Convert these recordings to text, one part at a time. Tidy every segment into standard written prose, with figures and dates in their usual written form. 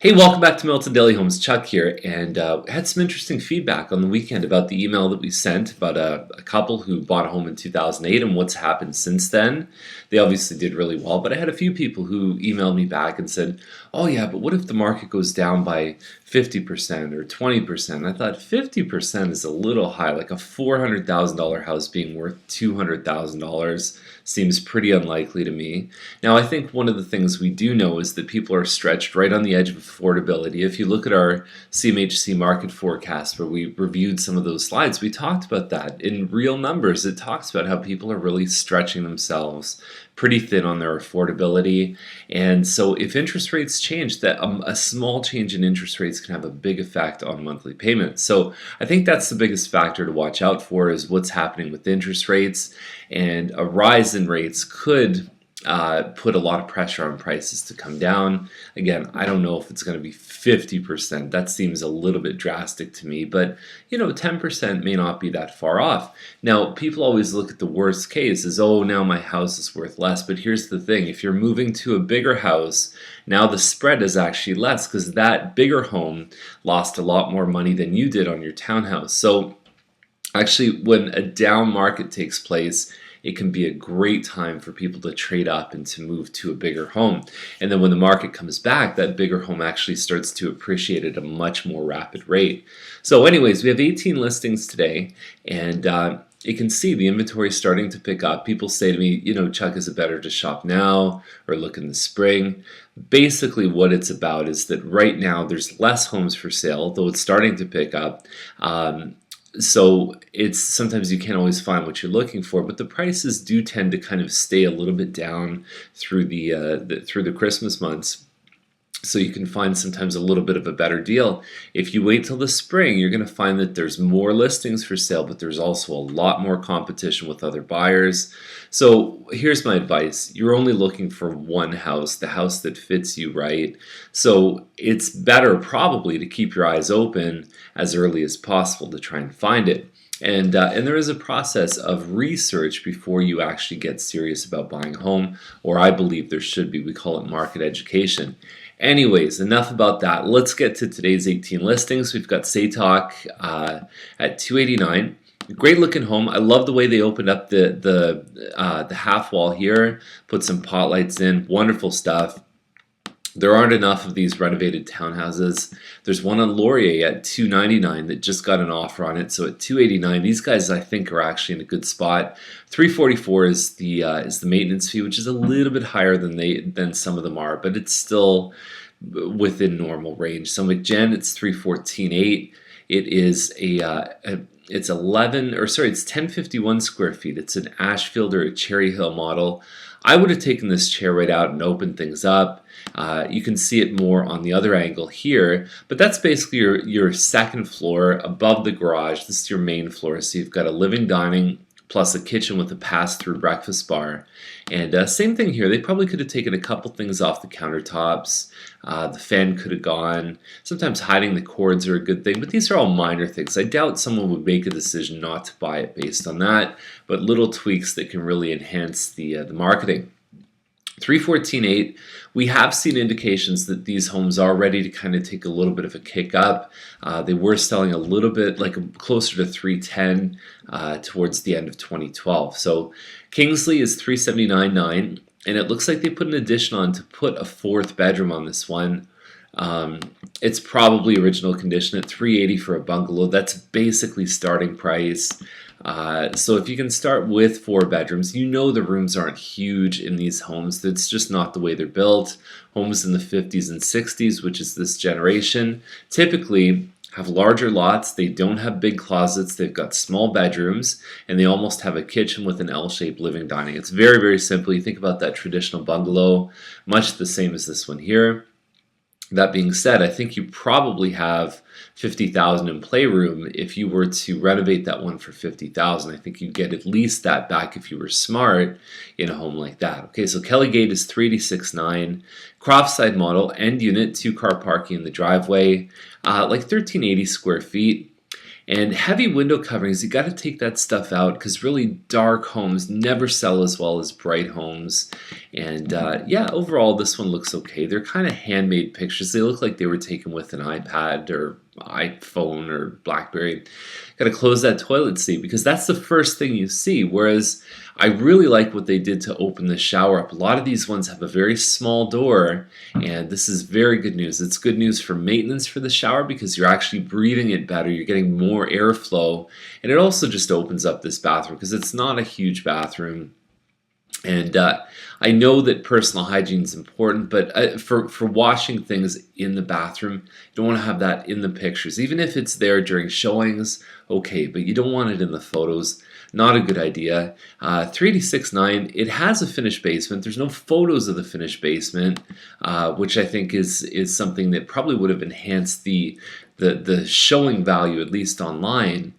Hey, welcome back to Milton Daily Homes. Chuck here, and had some interesting feedback on the weekend about the email that we sent about a couple who bought a home in 2008 and what's happened since then. They obviously did really well, but I had a few people who emailed me back and said, "Oh yeah, but what if the market goes down by 50% or 20%?" I thought 50% is a little high, like a $400,000 house being worth $200,000 seems pretty unlikely to me. Now, I think one of the things we do know is that people are stretched right on the edge of affordability. If you look at our CMHC market forecast, where we reviewed some of those slides, we talked about that. In real numbers, it talks about how people are really stretching themselves pretty thin on their affordability. And so if interest rates change, that a small change in interest rates can have a big effect on monthly payments. So I think that's the biggest factor to watch out for, is what's happening with interest rates. And a rise in rates could put a lot of pressure on prices to come down. Again, I don't know if it's going to be 50%. That seems a little bit drastic to me, but 10% may not be that far off. Now, people always look at the worst case as, oh, now my house is worth less. But here's the thing, if you're moving to a bigger house, now the spread is actually less because that bigger home lost a lot more money than you did on your townhouse. So actually, when a down market takes place, it can be a great time for people to trade up and to move to a bigger home. And then when the market comes back, that bigger home actually starts to appreciate at a much more rapid rate. So anyways, we have 18 listings today, and you can see the inventory starting to pick up. People say to me, Chuck, is it better to shop now or look in the spring? Basically, what it's about is that right now there's less homes for sale, though it's starting to pick up. So it's sometimes you can't always find what you're looking for, but the prices do tend to kind of stay a little bit down through the Christmas months. So you can find sometimes a little bit of a better deal. If you wait till the spring, you're going to find that there's more listings for sale, but there's also a lot more competition with other buyers. So here's my advice. You're only looking for one house, the house that fits you right. So it's better probably to keep your eyes open as early as possible to try and find it. And there is a process of research before you actually get serious about buying a home, or I believe there should be. We call it market education. Anyways, enough about that. Let's get to today's 18 listings. We've got Saytok at 289. Great looking home. I love the way they opened up the half wall here, put some pot lights in. Wonderful stuff. There aren't enough of these renovated townhouses. There's one on Laurier at $299 that just got an offer on it. So at $289, these guys I think are actually in a good spot. $344 is the maintenance fee, which is a little bit higher than some of them are, but it's still within normal range. So McGen, it's $314.8. It is it's 1051 square feet. It's an Ashfield or a Cherry Hill model. I would have taken this chair right out and opened things up. You can see it more on the other angle here, but that's basically your second floor above the garage. This is your main floor, so you've got a living dining plus a kitchen with a pass-through breakfast bar. And same thing here. They probably could have taken a couple things off the countertops. The fan could have gone. Sometimes hiding the cords are a good thing, but these are all minor things. I doubt someone would make a decision not to buy it based on that, but little tweaks that can really enhance the marketing. 314.8, we have seen indications that these homes are ready to kind of take a little bit of a kick up. They were selling a little bit closer to 310 towards the end of 2012. So Kingsley is 379.9, and it looks like they put an addition on to put a fourth bedroom on this one. It's probably original condition at $380 for a bungalow. That's basically starting price. So if you can start with 4 bedrooms, the rooms aren't huge in these homes. That's just not the way they're built. Homes in the 50s and 60s, which is this generation, typically have larger lots. They don't have big closets. They've got small bedrooms, and they almost have a kitchen with an L-shaped living dining. It's very, very simple. You think about that traditional bungalow, much the same as this one here. That being said, I think you probably have $50,000 in playroom. If you were to renovate that one for $50,000, I think you'd get at least that back if you were smart in a home like that. Okay, so Kelly Gate is 386.9. Croftside model, end unit, 2-car parking in the driveway, 1,380 square feet. And heavy window coverings, you got to take that stuff out because really dark homes never sell as well as bright homes. And yeah, overall this one looks okay. They're kind of handmade pictures. They look like they were taken with an iPad or iPhone or BlackBerry. Got to close that toilet seat because that's the first thing you see. Whereas I really like what they did to open the shower up. A lot of these ones have a very small door, and this is very good news. It's good news for maintenance for the shower because you're actually breathing it better. You're getting more airflow, and it also just opens up this bathroom because it's not a huge bathroom. And I know that personal hygiene is important, but for washing things in the bathroom, you don't want to have that in the pictures. Even if it's there during showings, okay, but you don't want it in the photos. Not a good idea. 386.9, it has a finished basement. There's no photos of the finished basement, which I think is something that probably would have enhanced the showing value, at least online.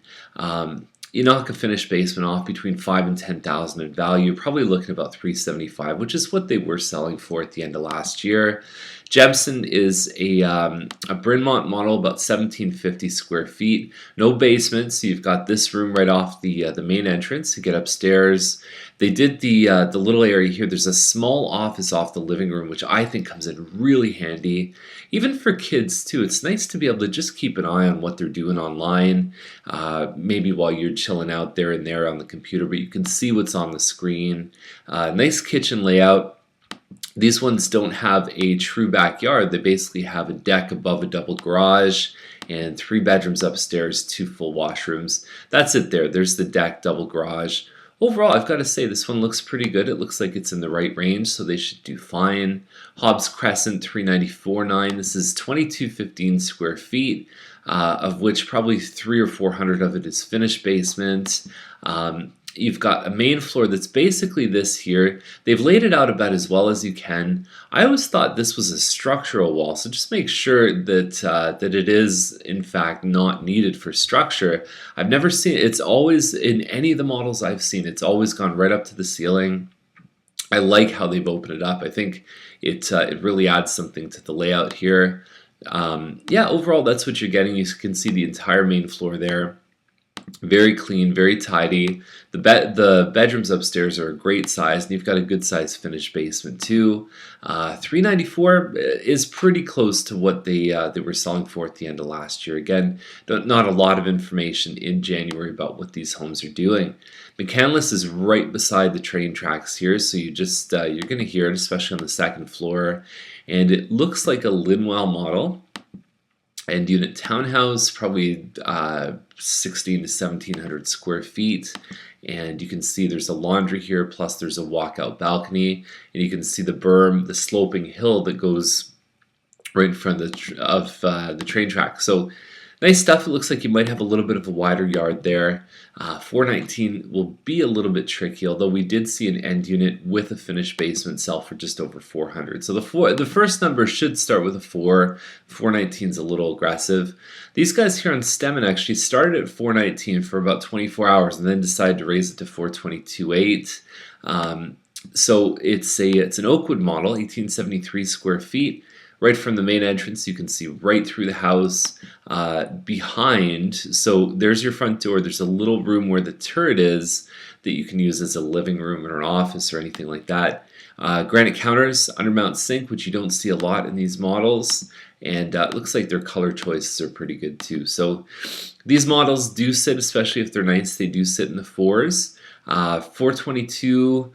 You knock a finished basement off between 5 and 10,000 in value, you're probably looking at about 375, which is what they were selling for at the end of last year. Jebsen is a Bryn Mawr model, about 1750 square feet. No basement, so you've got this room right off the main entrance. You get upstairs. They did the little area here. There's a small office off the living room, which I think comes in really handy. Even for kids too, it's nice to be able to just keep an eye on what they're doing online. Maybe while you're chilling out there and there on the computer, but you can see what's on the screen. Nice kitchen layout. These ones don't have a true backyard. They basically have a deck above a double garage and 3 bedrooms upstairs, 2 full washrooms. That's it there. There's the deck, double garage. Overall, I've got to say this one looks pretty good. It looks like it's in the right range, so they should do fine. Hobbs Crescent 394.9. This is 2215 square feet, of which probably 300 or 400 of it is finished basement. You've got a main floor that's basically this here. They've laid it out about as well as you can. I always thought this was a structural wall, so just make sure that that it is in fact not needed for structure. I've never seen it. It's always, in any of the models I've seen, it's always gone right up to the ceiling. I like how they've opened it up. I think it really adds something to the layout here. Yeah, overall that's what you're getting. You can see the entire main floor there. Very clean, very tidy. The bedrooms upstairs are a great size, and you've got a good size finished basement too. 394 is pretty close to what they were selling for at the end of last year. Again, not a lot of information in January about what these homes are doing. McCandless is right beside the train tracks here, so you just you're going to hear it, especially on the second floor. And it looks like a Linwell model. End unit townhouse, probably 16 to 1700 square feet, and you can see there's a laundry here, plus there's a walkout balcony, and you can see the berm, the sloping hill that goes right in front of the train track. So nice stuff. It looks like you might have a little bit of a wider yard there. 419 will be a little bit tricky, although we did see an end unit with a finished basement sell for just over 400. So the first number should start with a 4. 419 is a little aggressive. These guys here on Stemmen actually started at 419 for about 24 hours and then decided to raise it to 422.8. So it's an Oakwood model, 1873 square feet. Right from the main entrance, you can see right through the house behind. So there's your front door. There's a little room where the turret is that you can use as a living room or an office or anything like that. Granite counters, undermount sink, which you don't see a lot in these models. And it looks like their color choices are pretty good too. So these models do sit, especially if they're nice, they do sit in the 4s. 422.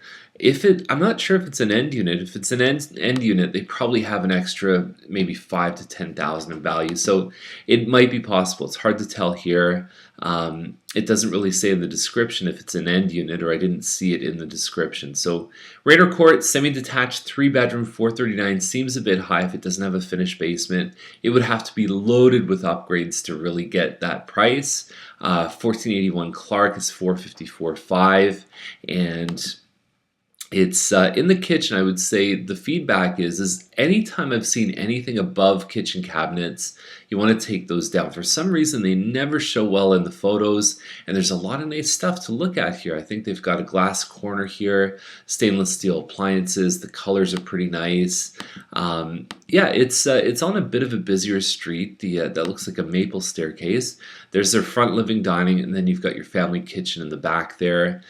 I'm not sure if it's an end unit. If it's an end unit, they probably have an extra maybe 5 to 10,000 in value. So it might be possible. It's hard to tell here. It doesn't really say in the description if it's an end unit, or I didn't see it in the description. So Raider Court, semi-detached, 3-bedroom, 439 seems a bit high if it doesn't have a finished basement. It would have to be loaded with upgrades to really get that price. 1481 Clark is 454.5, and It's in the kitchen. I would say the feedback is anytime I've seen anything above kitchen cabinets, you want to take those down. For some reason, they never show well in the photos, and there's a lot of nice stuff to look at here. I think they've got a glass corner here, stainless steel appliances. The colors are pretty nice. Yeah, it's on a bit of a busier street. That looks like a maple staircase. There's their front living dining, and then you've got your family kitchen in the back there.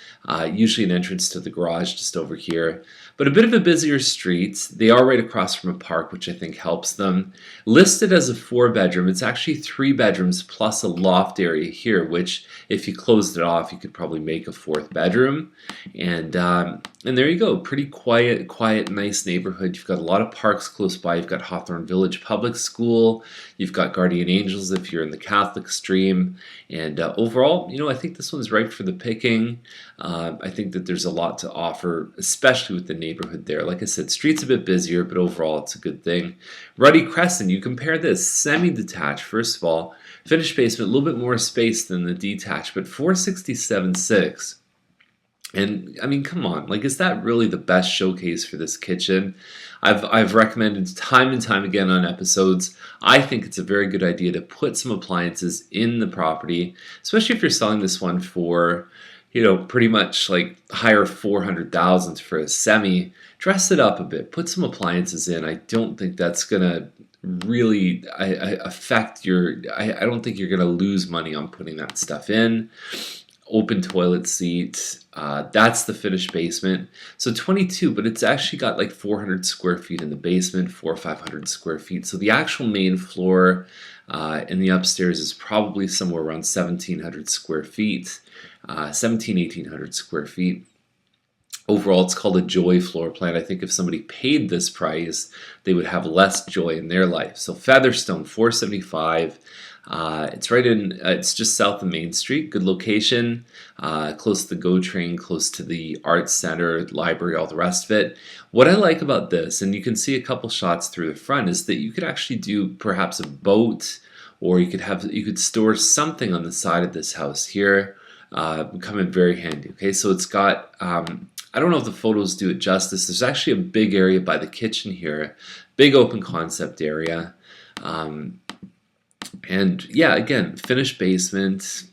Usually an entrance to the garage just over here. But a bit of a busier street. They are right across from a park, which I think helps them. Listed as a 4-bedroom, it's actually 3 bedrooms plus a loft area here, which if you closed it off, you could probably make a 4th bedroom. And there you go. Pretty quiet, nice neighborhood. You've got a lot of parks close by. You've got Hawthorne Village Public School. You've got Guardian Angels if you're in the Catholic stream. And overall, I think this one's ripe for the picking. I think that there's a lot to offer, especially with the neighborhood there. Like I said, street's a bit busier, but overall it's a good thing. Ruddy Crescent, you compare this, semi-detached, first of all, finished basement, a little bit more space than the detached, but 467.6. And I mean, come on, like, is that really the best showcase for this kitchen? I've recommended time and time again on episodes. I think it's a very good idea to put some appliances in the property, especially if you're selling this one for, pretty much like higher 400,000 for a semi. Dress it up a bit, put some appliances in. I don't think that's gonna really affect your. I don't think you're gonna lose money on putting that stuff in. Open toilet seat. That's the finished basement. So 22, but it's actually got like 400 square feet in the basement, 400 or 500 square feet. So the actual main floor in the upstairs is probably somewhere around 1,700 square feet, 1,800 square feet. Overall, it's called a joy floor plan. I think if somebody paid this price, they would have less joy in their life. So Featherstone, 475. It's right in, it's just south of Main Street. Good location, close to the GO train, close to the Arts Center, library, all the rest of it. What I like about this, and you can see a couple shots through the front, is that you could actually do perhaps a boat, or you could store something on the side of this house here. Come in very handy. Okay, so it's got. I don't know if the photos do it justice. There's actually a big area by the kitchen here, big open concept area. And yeah, again, finished basement.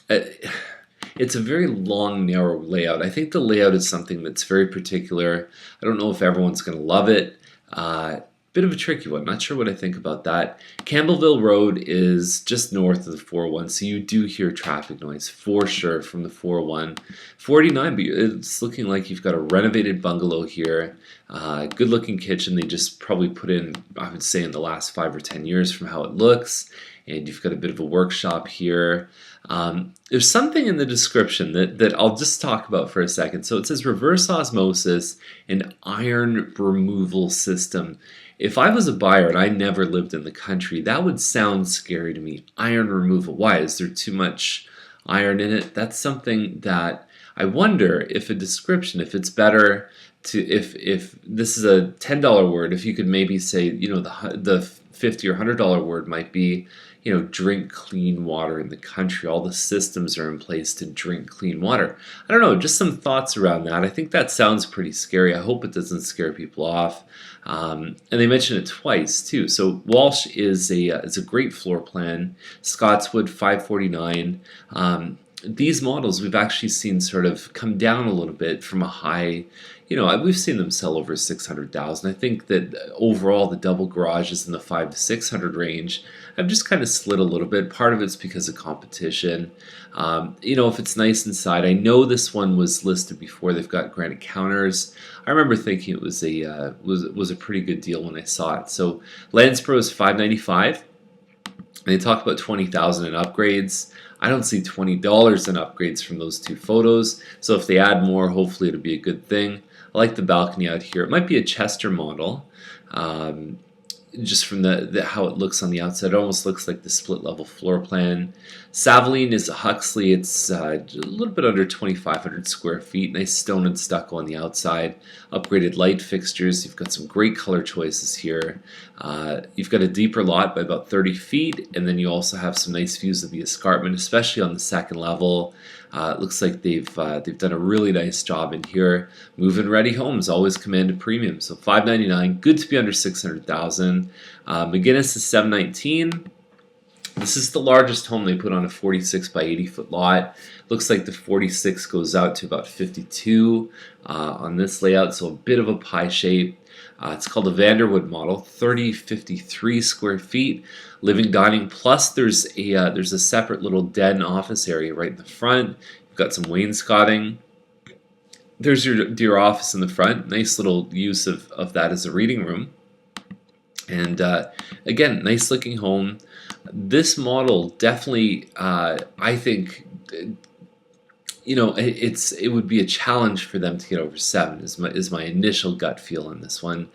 It's a very long, narrow layout. I think the layout is something that's very particular. I don't know if everyone's going to love it. Bit of a tricky one. Not sure what I think about that. Campbellville Road is just north of the 401, so you do hear traffic noise for sure from the 401. 49, but it's looking like you've got a renovated bungalow here. Good looking kitchen. They just probably put in, I would say, in the last 5 or 10 years from how it looks. And you've got a bit of a workshop here. There's something in the description that I'll just talk about for a second. So it says reverse osmosis and iron removal system. If I was a buyer and I never lived in the country, that would sound scary to me. Iron removal. Why? Is there too much iron in it? That's something that I wonder if a description, if it's better to, if this is a $10 word, if you could maybe say, the $50 or $100 word might be, drink clean water in the country. All the systems are in place to drink clean water. I don't know, just some thoughts around that. I think that sounds pretty scary. I hope it doesn't scare people off. And they mention it twice too. So Walsh is a great floor plan. Scotswood 549. These models we've actually seen sort of come down a little bit from a high. We've seen them sell over 600,000. I think that overall the double garages in the 500 to 600 range have just kind of slid a little bit. Part of it's because of competition. If it's nice inside, I know this one was listed before. They've got granite counters. I remember thinking it was a pretty good deal when I saw it. So Lansborough is 595. They talk about 20,000 in upgrades. I don't see $20 in upgrades from those two photos. So if they add more, hopefully it'll be a good thing. I like the balcony out here. It might be a Chester model. Just from the how it looks on the outside, it almost looks like the split level floor plan. Savaline is a Huxley. It's a little bit under 2,500 square feet. Nice stone and stucco on the outside. Upgraded light fixtures. You've got some great color choices here. You've got a deeper lot by about 30 feet, and then you also have some nice views of the escarpment, especially on the second level. It looks like they've done a really nice job in here. Move-in ready homes always command a premium, so $599, good to be under $600,000. McGinnis is $719. This is the largest home they put on a 46 by 80 foot lot. Looks like the 46 goes out to about 52 on this layout, so a bit of a pie shape. It's called a Vanderwood model, 3053 square feet, living, dining, plus there's a separate little den office area right in the front. You've got some wainscoting. There's your office in the front. Nice little use of that as a reading room. And again, nice looking home. This model definitely, I think, it would be a challenge for them to get over 7 is my initial gut feel on this one.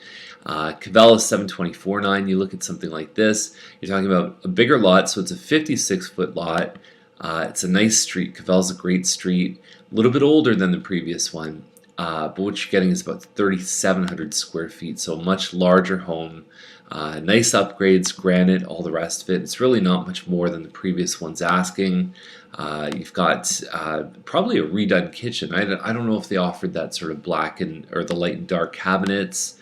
Cavell is 724.9. You look at something like this, you're talking about a bigger lot, so it's a 56-foot lot. It's a nice street. Cavell's a great street, a little bit older than the previous one, but what you're getting is about 3,700 square feet, so a much larger home. Nice upgrades, granite, all the rest of it. It's really not much more than the previous one's asking. You've got probably a redone kitchen. I don't know if they offered that sort of black or the light and dark cabinets.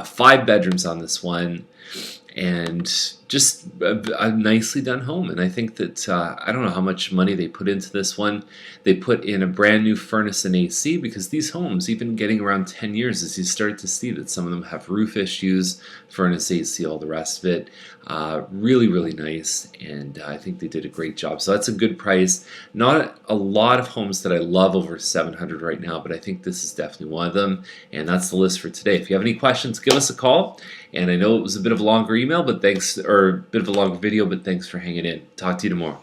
5 bedrooms on this one, and just a nicely done home. And I think that I don't know how much money they put into this one. They put in a brand new furnace and AC, because these homes, even getting around 10 years, as you start to see that some of them have roof issues, furnace, AC, all the rest of it. Really, really nice, and I think they did a great job. So that's a good price. Not a lot of homes that I love over 700 right now, but I think this is definitely one of them, and that's the list for today. If you have any questions, give us a call. And I know it was a bit of a longer email, but thanks, or a bit of a longer video, but thanks for hanging in. Talk to you tomorrow.